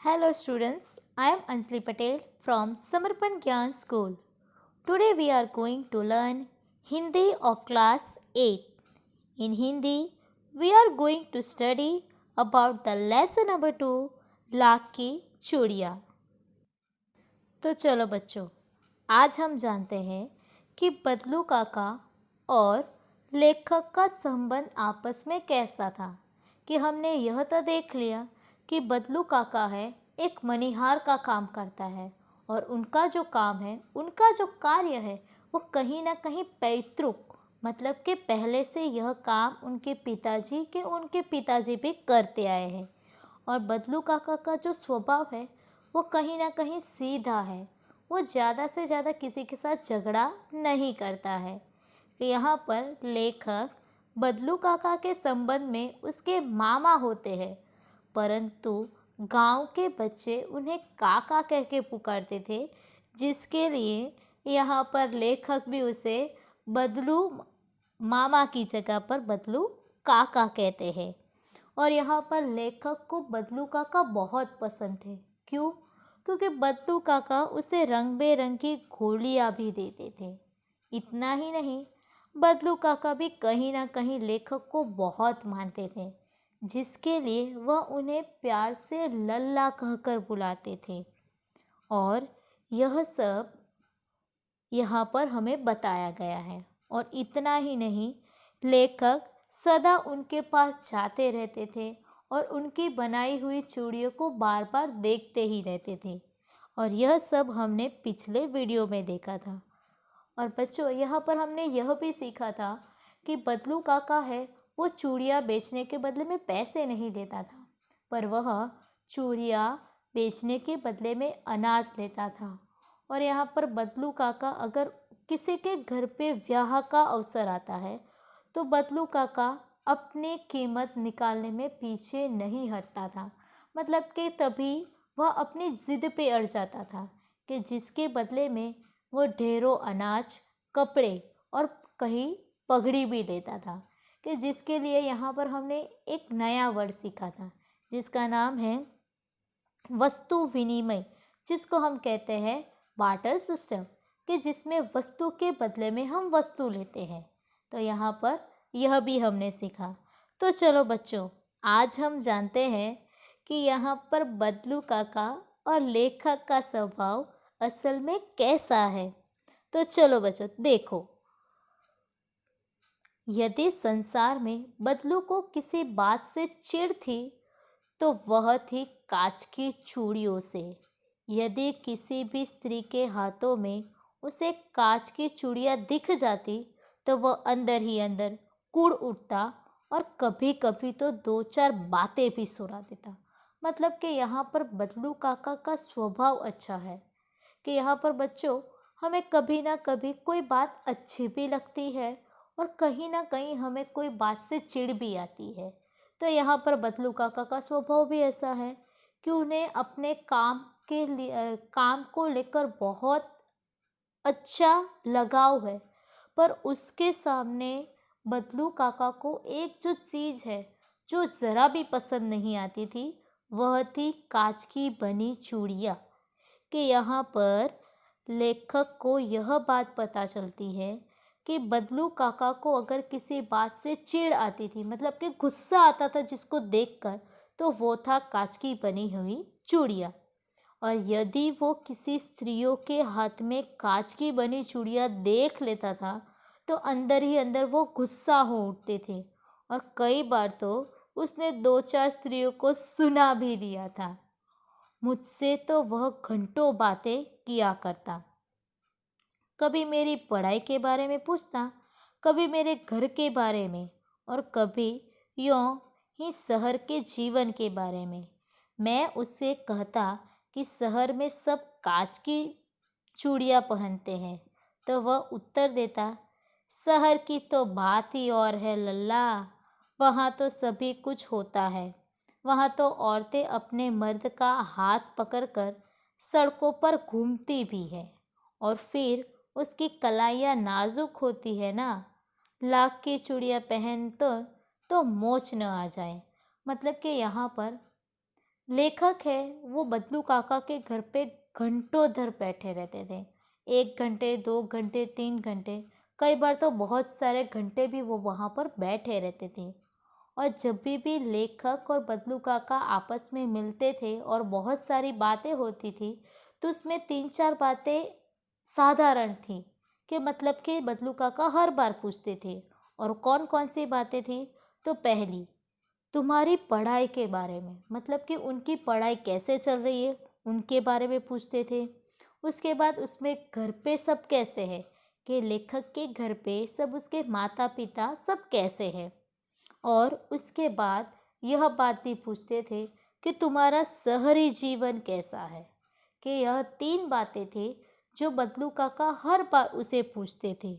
Hello students, I am Anjali Patel from Samarpan Gyan School. Today we are going to learn Hindi of class 8. In Hindi, we are going to study about the lesson number 2, lakh की चूड़ियाँ। तो चलो बच्चों, आज हम जानते हैं कि बदलू काका और लेखक का संबंध आपस में कैसा था। कि हमने यह तो देख लिया कि बदलू काका है एक मणिहार का काम करता है और उनका जो काम है, उनका जो कार्य है वो कहीं ना कहीं पैतृक मतलब कि पहले से यह काम उनके पिताजी भी करते आए हैं। और बदलू काका का जो स्वभाव है वो कहीं ना कहीं सीधा है। वो ज़्यादा से ज़्यादा किसी के साथ झगड़ा नहीं करता है। कि यहाँ पर लेखक बदलू काका के संबंध में उसके मामा होते हैं, परंतु गांव के बच्चे उन्हें काका कह के पुकारते थे, जिसके लिए यहाँ पर लेखक भी उसे बदलू मामा की जगह पर बदलू काका कहते हैं। और यहाँ पर लेखक को बदलू काका बहुत पसंद थे। क्यों? क्योंकि बदलू काका उसे रंग बेरंगी गोलियाँ भी देते थे। इतना ही नहीं, बदलू काका भी कहीं ना कहीं लेखक को बहुत मानते थे, जिसके लिए वह उन्हें प्यार से लल्ला कहकर बुलाते थे। और यह सब यहाँ पर हमें बताया गया है। और इतना ही नहीं, लेखक सदा उनके पास जाते रहते थे और उनकी बनाई हुई चूड़ियों को बार बार देखते ही रहते थे। और यह सब हमने पिछले वीडियो में देखा था। और बच्चों, यहाँ पर हमने यह भी सीखा था कि बदलू काका है वो चूड़ियाँ बेचने के बदले में पैसे नहीं लेता था, पर वह चूड़ियाँ बेचने के बदले में अनाज लेता था। और यहाँ पर बदलू काका अगर किसी के घर पे ब्याह का अवसर आता है तो बदलू काका अपनी कीमत निकालने में पीछे नहीं हटता था। मतलब कि तभी वह अपनी ज़िद पे अड़ जाता था कि जिसके बदले में वो ढेरों अनाज, कपड़े और कहीं पगड़ी भी लेता था। कि जिसके लिए यहाँ पर हमने एक नया वर्ड सीखा था, जिसका नाम है वस्तु विनिमय, जिसको हम कहते हैं बार्टर सिस्टम। कि जिसमें वस्तु के बदले में हम वस्तु लेते हैं। तो यहाँ पर यह भी हमने सीखा। तो चलो बच्चों, आज हम जानते हैं कि यहाँ पर बदलू काका और लेखक का स्वभाव असल में कैसा है। तो चलो बच्चों देखो, यदि संसार में बदलू को किसी बात से चिढ़ थी तो वह थी कांच की चूड़ियों से। यदि किसी भी स्त्री के हाथों में उसे कांच की चूड़ियाँ दिख जाती तो वह अंदर ही अंदर कुढ़ उठता और कभी कभी तो दो चार बातें भी सुना देता। मतलब कि यहाँ पर बदलू काका का स्वभाव अच्छा है। कि यहाँ पर बच्चों, हमें कभी ना कभी कोई बात अच्छी भी लगती है और कहीं ना कहीं हमें कोई बात से चिढ़ भी आती है। तो यहाँ पर बदलू काका का स्वभाव भी ऐसा है कि उन्हें अपने काम को लेकर बहुत अच्छा लगाव है। पर उसके सामने बदलू काका को एक जो चीज़ है जो ज़रा भी पसंद नहीं आती थी, वह थी कांच की बनी चूड़ियाँ। कि यहाँ पर लेखक को यह बात पता चलती है कि बदलू काका को अगर किसी बात से चिढ़ आती थी, मतलब कि गुस्सा आता था जिसको देखकर, तो वो था कांच की बनी हुई चूड़ियाँ। और यदि वो किसी स्त्रियों के हाथ में कांच की बनी चूड़ियाँ देख लेता था तो अंदर ही अंदर वो गुस्सा हो उठते थे। और कई बार तो उसने दो चार स्त्रियों को सुना भी दिया था। मुझसे तो वह घंटों बातें किया करता। कभी मेरी पढ़ाई के बारे में पूछता, कभी मेरे घर के बारे में, और कभी यूँ ही शहर के जीवन के बारे में। मैं उससे कहता कि शहर में सब कांच की चूड़ियाँ पहनते हैं, तो वह उत्तर देता, शहर की तो बात ही और है लल्ला, वहाँ तो सभी कुछ होता है। वहाँ तो औरतें अपने मर्द का हाथ पकड़कर सड़कों पर घूमती भी है, और फिर उसकी कलाइयाँ नाजुक होती है ना, लाख की चूड़ियाँ पहन तो मोच न आ जाए। मतलब कि यहाँ पर लेखक है वो बदलू काका के घर पे घंटों भर बैठे रहते थे। 1 घंटे, 2 घंटे, 3 घंटे, कई बार तो बहुत सारे घंटे भी वो वहाँ पर बैठे रहते थे। और जब भी लेखक और बदलू काका आपस में मिलते थे और बहुत सारी बातें होती थी, तो उसमें 3-4 बातें साधारण थी, कि मतलब कि बदलू काका हर बार पूछते थे। और कौन कौन सी बातें थी? तो पहली, तुम्हारी पढ़ाई के बारे में, मतलब कि उनकी पढ़ाई कैसे चल रही है, उनके बारे में पूछते थे। उसके बाद उसमें घर पे सब कैसे है, कि लेखक के घर पे सब उसके माता पिता सब कैसे हैं। और उसके बाद यह बात भी पूछते थे कि तुम्हारा शहरी जीवन कैसा है। कि यह 3 बातें थी जो बदलू काका हर बार उसे पूछते थे।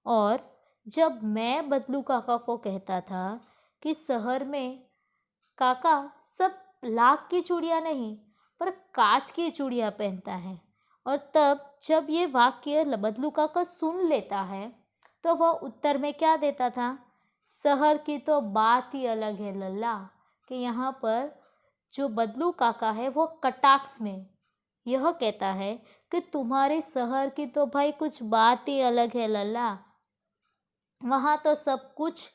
और जब मैं बदलू काका को कहता था कि शहर में काका सब लाख की चूड़ियाँ नहीं पर कांच की चूड़ियाँ पहनता है, और तब जब ये वाक्य बदलू काका सुन लेता है तो वह उत्तर में क्या देता था? शहर की तो बात ही अलग है लल्ला। कि यहाँ पर जो बदलू काका है वो कटाक्ष में यह कहता है कि तुम्हारे शहर की तो भाई कुछ बात ही अलग है लल्ला, वहाँ तो सब कुछ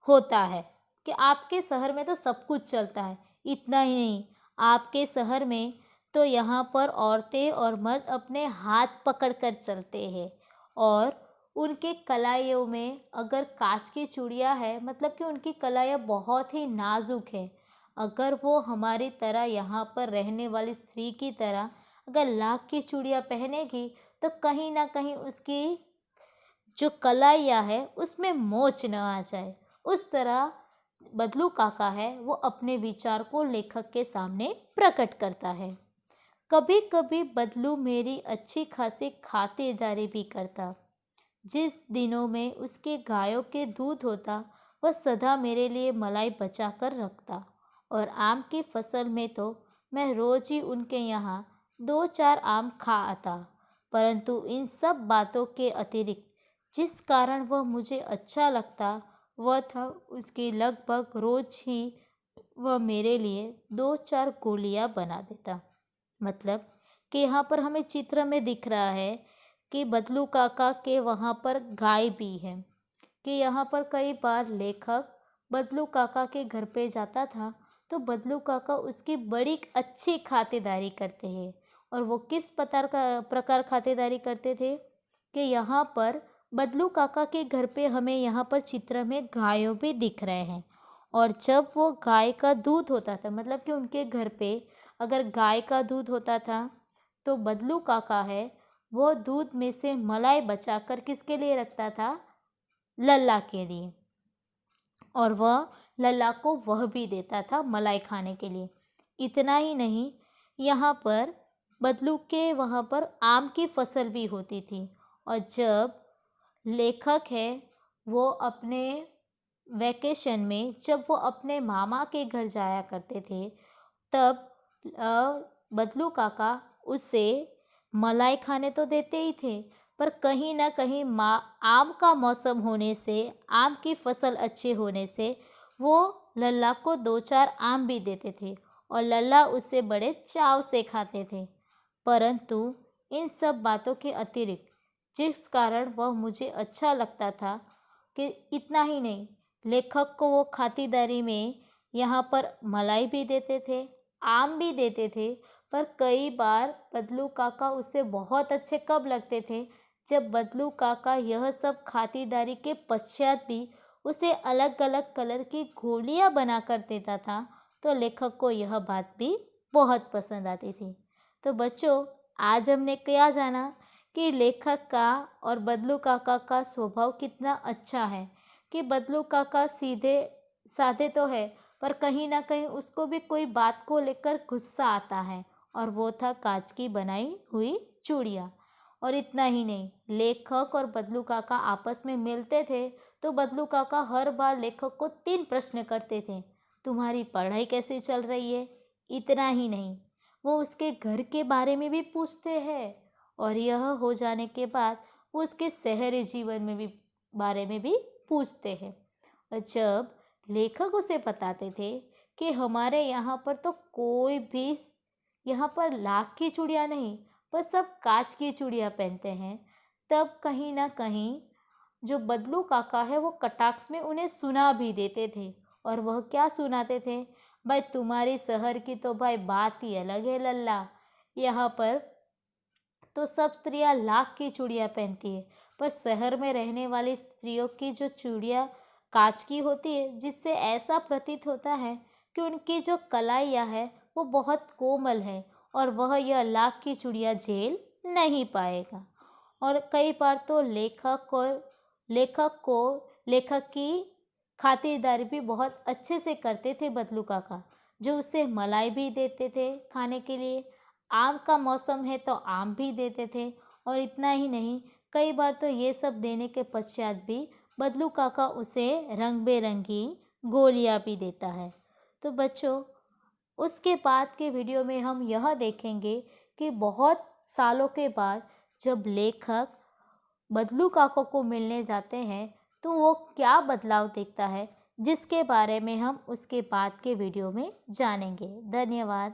होता है, कि आपके शहर में तो सब कुछ चलता है। इतना ही नहीं, आपके शहर में तो यहाँ पर औरतें और मर्द अपने हाथ पकड़ कर चलते हैं। और उनके कलाइयों में अगर कांच की चूड़ियाँ है, मतलब कि उनकी कलाइयाँ बहुत ही नाजुक है। अगर वो हमारी तरह यहाँ पर रहने वाली स्त्री की तरह अगर लाख की चूड़ियाँ पहनेगी, तो कहीं ना कहीं उसकी जो कलाइयाँ है उसमें मोच न आ जाए। उस तरह बदलू काका है वो अपने विचार को लेखक के सामने प्रकट करता है। कभी कभी बदलू मेरी अच्छी खासी खातिरदारी भी करता। जिस दिनों में उसके गायों के दूध होता, वह सदा मेरे लिए मलाई बचा कर रखता। और आम की फसल में तो मैं रोज ही उनके यहाँ 2-4 आम खा आता। परंतु इन सब बातों के अतिरिक्त जिस कारण वह मुझे अच्छा लगता, वह था उसकी लगभग रोज ही वह मेरे लिए 2-4 गोलियां बना देता। मतलब कि यहाँ पर हमें चित्र में दिख रहा है कि बदलू काका के वहाँ पर गाय भी है। कि यहाँ पर कई बार लेखक बदलू काका के घर पे जाता था, तो बदलू काका उसकी बड़ी अच्छी खातिरदारी करते हैं। और वो किस प्रकार खातिरदारी करते थे, कि यहाँ पर बदलू काका के घर पे हमें यहाँ पर चित्र में गायों भी दिख रहे हैं। और जब वो गाय का दूध होता था, मतलब कि उनके घर पे अगर गाय का दूध होता था, तो बदलू काका है वो दूध में से मलाई बचाकर किसके लिए रखता था? लल्ला के लिए। और वह लल्ला को वह भी देता था मलाई खाने के लिए। इतना ही नहीं, यहाँ पर बदलू के वहाँ पर आम की फसल भी होती थी। और जब लेखक है वो अपने वैकेशन में जब वो अपने मामा के घर जाया करते थे, तब बदलू काका उसे मलाई खाने तो देते ही थे, पर कहीं ना कहीं आम का मौसम होने से, आम की फसल अच्छे होने से वो लल्ला को 2-4 आम भी देते थे। और लल्ला उसे बड़े चाव से खाते थे। परंतु इन सब बातों के अतिरिक्त जिस कारण वह मुझे अच्छा लगता था, कि इतना ही नहीं, लेखक को वो खातिरदारी में यहाँ पर मलाई भी देते थे, आम भी देते थे। पर कई बार बदलू काका उससे बहुत अच्छे कब लगते थे, जब बदलू काका यह सब खातिरदारी के पश्चात भी उसे अलग अलग कलर की गोलियां बना कर देता था, तो लेखक को यह बात भी बहुत पसंद आती थी। तो बच्चों, आज हमने क्या जाना कि लेखक का और बदलू काका का स्वभाव कितना अच्छा है। कि बदलू काका सीधे साधे तो है, पर कहीं ना कहीं उसको भी कोई बात को लेकर गुस्सा आता है, और वो था कांच की बनाई हुई चूड़ियाँ। और इतना ही नहीं, लेखक और बदलू काका आपस में मिलते थे, तो बदलू काका हर बार लेखक को 3 प्रश्न करते थे। तुम्हारी पढ़ाई कैसे चल रही है? इतना ही नहीं, वो उसके घर के बारे में भी पूछते हैं। और यह हो जाने के बाद वो उसके शहरी जीवन में भी बारे में भी पूछते हैं। और जब लेखक उसे बताते थे कि हमारे यहाँ पर तो कोई भी यहाँ पर लाख की चूड़ियाँ नहीं, पर सब कांच की चूड़ियाँ पहनते हैं। तब कहीं ना कहीं जो बदलू काका है वो कटाक्ष में उन्हें सुना भी देते थे। और वह क्या सुनाते थे? भाई तुम्हारी शहर की तो भाई बात ही अलग है लल्ला। यहाँ पर तो सब स्त्रियां लाख की चूड़ियाँ पहनती है, पर शहर में रहने वाली स्त्रियों की जो चूड़ियाँ कांच की होती है, जिससे ऐसा प्रतीत होता है कि उनकी जो कलाइयाँ है वो बहुत कोमल है और वह यह लाख की चूड़ियाँ झेल नहीं पाएगा। और कई बार तो लेखक की खातिरदारी भी बहुत अच्छे से करते थे बदलू काका, जो उसे मलाई भी देते थे खाने के लिए। आम का मौसम है तो आम भी देते थे। और इतना ही नहीं, कई बार तो ये सब देने के पश्चात भी बदलू काका उसे रंग बेरंगी गोलियां भी देता है। तो बच्चों, उसके बाद के वीडियो में हम यह देखेंगे कि बहुत सालों के बाद जब लेखक बदलू काका को मिलने जाते हैं तो वो क्या बदलाव देखता है, जिसके बारे में हम उसके बाद के वीडियो में जानेंगे। धन्यवाद।